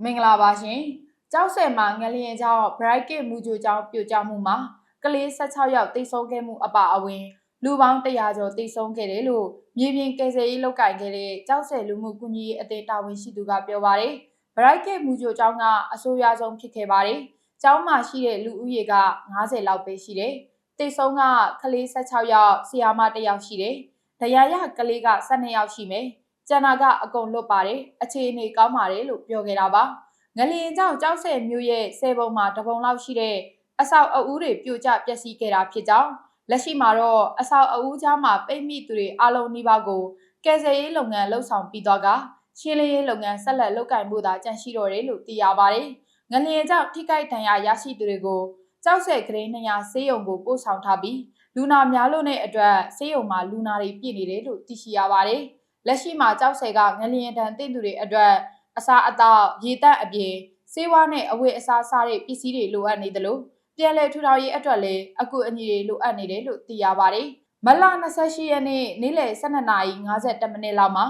မင်္ဂလာပါရှင်။ကျောက်ဆယ်မှာငလျင်ကြောင့် Bright မူကြိုကြောင့်ပြိုကျမှုမှာကလေး16ယောက်တိတ်ဆုံးခဲ့မှုအပါအဝင်လူပေါင်း100ကျော်တိတ်ဆုံးခဲ့တယ်လို့မြေပြင်ကယ်ဆယ်ရေးလုပ်ကိုင်ခဲ့တဲ့ကျောက်ဆယ်လူမှုကူညီရေးအသင်းတာဝန်ရှိသူကပြောပါတယ်။ Bright မူကြိုကြောင့်ကအဆိုးရွားဆုံးဖြစ်ခဲ့ပါတယ်။ကျောင်းမှာရှိတဲ့လူဦးရေက90လောက်ပဲရှိတယ်။တိတ်ဆုံးကကလေး16ယောက်၊ဆရာမ1ယောက်ရှိတယ်။တရားရကလေးက12ယောက်ရှိမယ်။ကျန်တာကအကုန်လွတ်ပါတယ်။အခြေအနေကောင်းပါတယ်လို့ပြောခဲ့တာပါ။ငလျင်ကြောင့်ကျောက်ဆယ်မြို့ရဲ့10ပုံမှာ10ပုံလောက်ရှိတဲ့အဆောက်အဦတွေပြိုကျပျက်စီးခဲ့တာဖြစ်ကြောင်းလက်ရှိမှာတော့အဆောက်အဦကြားမှာပိတ်မိသူတွေအလုံးနီးပါးကိုကယ်ဆယ်ရေးလုပ်ငန်းလှုပ်ဆောင်ပြီးတော့ကရှင်းလင်းရေးလုပ်ငန်းဆက်လက်လုပ်ကိုင်ဖို့သာကြန့်ရှိတော့တယ်လို့သိရပါတယ်။ငလျင်ကြောင့်ထိခိုက်ဒဏ်ရာရရှိသူတွေကိုကျောက်ဆယ်ဂရိန်း200ဆေးရုံကိုပို့ဆောင်ထားပြီးလူနာများလို့တဲ့အတွက်ဆေးရုံမှာလူနာတွေပြည့်နေတယ်လို့သိရှိရပါတယ်။လက်ရှိမှာကျောက်ဆယ်ကငလျင်တန်တင့်သူတွေအတွက်အစားအသောက်ရေတပ်အပြင်ဆေးဝါးနဲ့အဝတ်အစားစားတဲ့ပစ္စည်းတွေလိုအပ်နေတယ်လို့ပြန်လည်ထူထောင်ရေးအတွက်လည်းအကူအညီတွေလိုအပ်နေတယ်လို့သိရပါတယ်။မလ28ရက်နေ့နေ့လယ်12:52မိနစ်လောက်မှာ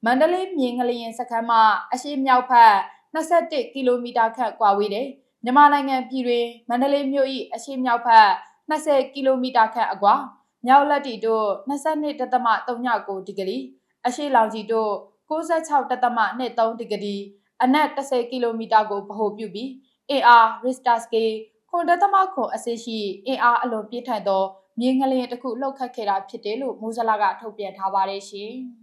မန္တလေးမြေငလျင်စခန်းမှာအရှေ့မြောက်ဘက်21ကီလိုမီတာခန့်ကွာဝေးတယ်။မြန်မာနိုင်ငံပြည်တွင်မန္တလေးမြို့၏အရှေ့မြောက်ဘက်20ကီလိုမီတာခန့်အကွာမြောက်လက်တီတို့22.39ဒီဂရီအရှေ့လောင်ကြီးတို့96.23ဒီဂရီအနက်10ကီလိုမီတာကိုဗဟိုပြုပြီးအင်အား Richter scale 9.9အဆင့်ရှိအင်အားအလွန်ပြင်းထန်သောမြေငလျင်တစ်ခုလှုပ်ခတ်ခဲ့တာဖြစ်တယ်လို့မိုးစလကထုတ်ပြန်ထားပါတယ်ရှင်။